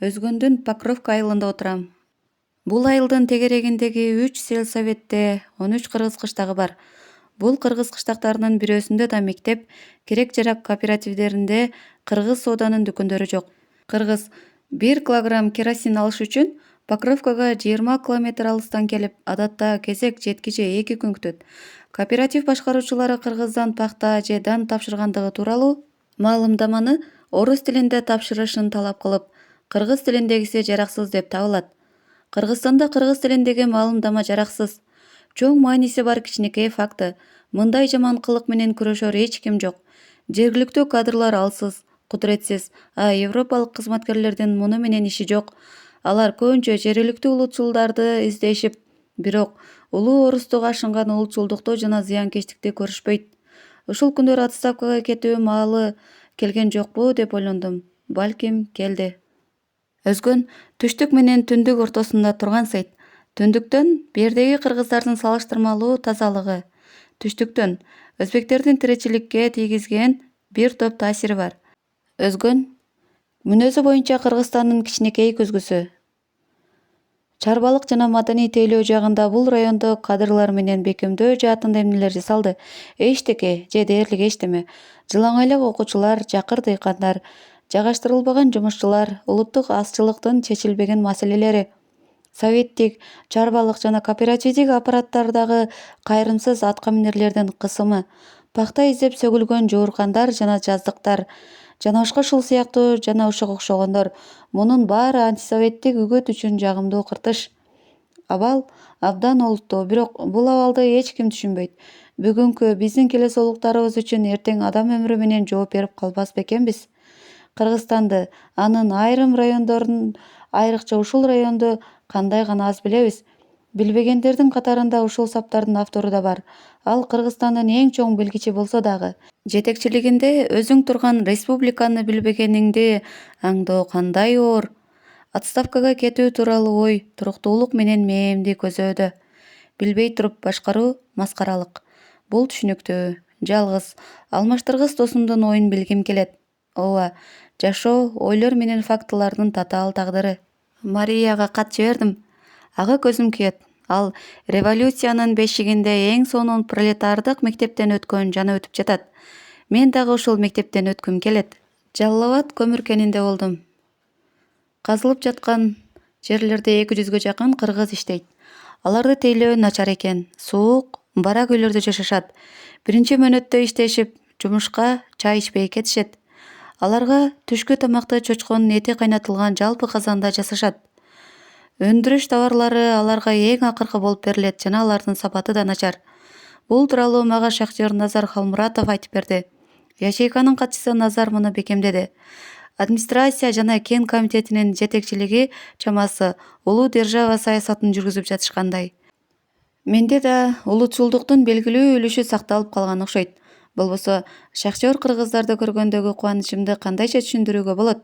Өзгөндүн Покровка айылында отурам. Бул айылдын тегерегиндеги 3 сельсоветте 13 кыргыз кыштагы бар. Бул кыргыз кыштактарынын бирөөсүндө да мектеп, керек-жарак кооперативдеринде кыргыз сооданын дүкөндөрү жок. Кыргыз 1 килограмм керосин алыш үчүн Покровкага 20 километр алыстан келип, адатта кезек жеткиче 2 күн күтөт. Кооператив башкаруучулары кыргыздан пахта же дан тапшыргандыгы тууралуу маалымдаманы орус тилинде тапшырышын талап кылып, кыргыз тилиндегиси жараксыз деп табылат. Кыргызстанда кыргыз тилиндеги маалымдама жараксыз. Чоң мааниси бар кичинекей факты. Мындай жаман кылык менен күрөшөр эч ким жок. Жергиликтүү кадрлар алсыз, кудуретсиз, европалык кызматкерлердин муну менен иши жок. Алар көбүнчө жергиликтүү улутчулдарды издешип, бирок улуу орустук ашынган улутчулдукту жана зыянкечтикти көрүшпөйт. Ушул күндөр отставкага кетүү маалы келген жокпу деп ойлондум. Балким келди. Өзгөн түштүк менен түндүк ортосунда турган сайт. Түндүктөн бердеги кыргыздардын салыштырмалуу тазалыгы. Түштүктөн өзбектердин тиричиликке тийгизген бир топ таасири бар. Өзгөн мүнөзү боюнча Кыргызстандын кичинекей күзгүсү. Чарбалык жана маданий тейлөө жагында бул райондо кадрлар менен бекемдөө жаатында эмнелер жасалды? Эчтеке же дээрлик эчтеме. Жылаңайлак окуучулар, жакыр дыйкандар, жайгаштырылбаган жумушчулар, улуттук азчылыктын чечилбеген маселелери. Советтик, чарбалык жана кооперативдик аппараттардагы кайрымсыз аткаминерлердин кысымы, пахта издеп сөгүлгөн жууркандар жана жаздыктар, жана ушул сыяктуу жана ушуга окшогондор. Мунун баары антисоветтик үгөт үчүн жагымдуу кыртыш. Абал абдан олуттуу, бирок бул абалды эч ким түшүнбөйт. Бүгүнкү биздин келе солуктарыбыз үчүн эртең адам өмүрү менен жооп берип калбас бекенбиз. Кыргызстанды, анын айрым райондорун, айрыкча ушул районду кандай гана аз билебиз. Билбегендердин катарында ушул саптардын автору да бар. Ал Кыргызстандын эң чоң билгичи болсо дагы. Жетекчилигинде өзүң турган республиканы билбегениңди аңдоо кандай оор. Отставкага кетүү тууралуу ой туруктуулук менен мээримди көзөдө. Билбей туруп башкаруу маскаралык. Бул түшүнүктүү. Жалгыз, алмаштыргыс досумдун оюн билгим келет. Ооба, жашоо ойлор менен фактылардын татаал тагдыры. Марияга кат жибердим. Ага көзүм күйөт. Ал революциянын бешигинде эң сонун пролетардык мектептен өткөн жана өтүп жатат. Мен дагы ушул мектептен өткүм келет. Жалал Абад көмүр кенинде болдум. Казылып жаткан жерлерде 200-гө жакын кыргыз иштейт. Аларды тейлөө начар экен. Суук, барак үйлөрдө жашашат. Биринчи мөөнөттө иштешип, жумушка чай ичпей кетишет. Аларга түшкү тамакты чочконун эти кайнатылган жалпы казанда жасашат. Өндүрүш товарлары аларга эң акыркы болуп берилет жана алардын сапаты да начар. Бул тууралуу мага шахтер Назар Халмуратов айтып берди. Ячейканын катчысы Назар муну бекемдеди. Администрация жана кен комитетинин жетекчилиги чамасы улуу держава саясатын жүргүзүп жатышкандай. Менде да улутчулдуктун белгилүү үлүшү сакталып калган окшойт. Болбосо шахтер кыргыздарды көргөндөгү кубанычымды кандайча түшүндүрүүгө болот?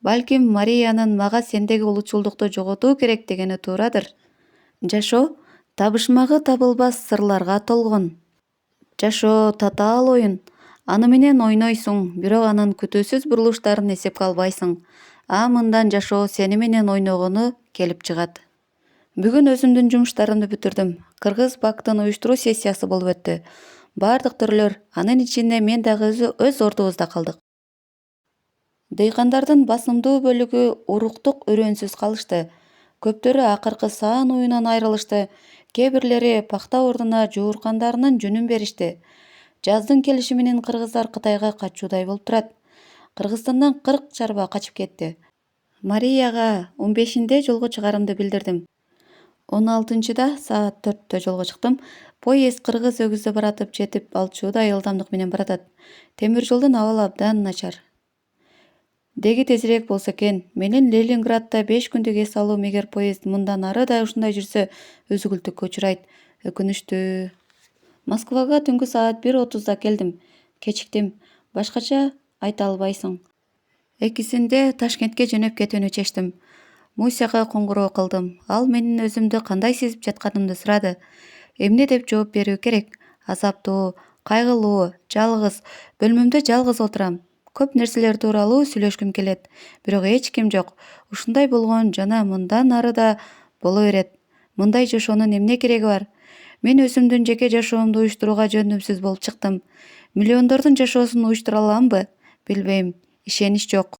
Балким Мариянын мага сендеги улутчулдукту жоготуу керек дегени туурадыр. Жашоо табышмагы табылбас сырларга толгон. Жашоо татаал оюн. Аны менен ойнойсуң, бирок анын күтүүсүз бурулуштарын эсепке албайсың. Мындан жашоо сени менен ойногону келип чыгат. Бүгүн өзүмдүн жумуштарымды бүтүрдүм. Кыргыз БАКтын уюштуруу сессиясы болуп өттү. Бардык түрлөр, анын ичинде мен дагы өз ордубузда калдык. Дыйкандардын басымдуу бөлүгү уруктук үрөөнсүз калышты. Көптөрү акыркы саан уюнан айрылышты. Кээ бирлери пахта ордуна жууркандарынын жүнүн беришти. Жаздын келиши менен кыргыздар Кытайга качуудай болуп турат. Кыргызстандан 40 чарба качып кетти. Марияга 15-нде жолго чыгарымды билдирдим. 16-да саат 4-тө жолго чыктым. Поезд кыргыз өгүздө баратып жетип алчуудай ылдамдык менен баратат. Темир жолдун абалы абдан начар. Деги тезирээк болсо экен. Менин Ленинградда 5 күндүк эс алуум эгер поезд мындан ары да ушундай жүрсө үзгүлтүккө учурайт. Өкүнүчтүү. Москвага түнгү саат 1:30да келдим. Кечиктим. Башкача айта албайсың. Экисинде Ташкентке жөнөп кетүүнү чечтим. Мусяга коңгуроо кылдым. Ал менин өзүмдү кандай сезип жатканымды сурады. Эмне деп жооп берүү керек? Азаптуу, кайгылуу, жалгыз, бөлмөмдө жалгыз отурам. Көп нерселер тууралуу сүйлөшкүм келет, бирок эч ким жок. Ушундай болгон жана мындан ары да боло берет. Мындай жашоонун эмне кереги бар? Мен өзүмдүн жеке жашоомду уюштурууга жөндөмсүз болуп чыктым. Миллиондордун жашоосун уюштура аламбы? Билбейм. Ишенич жок.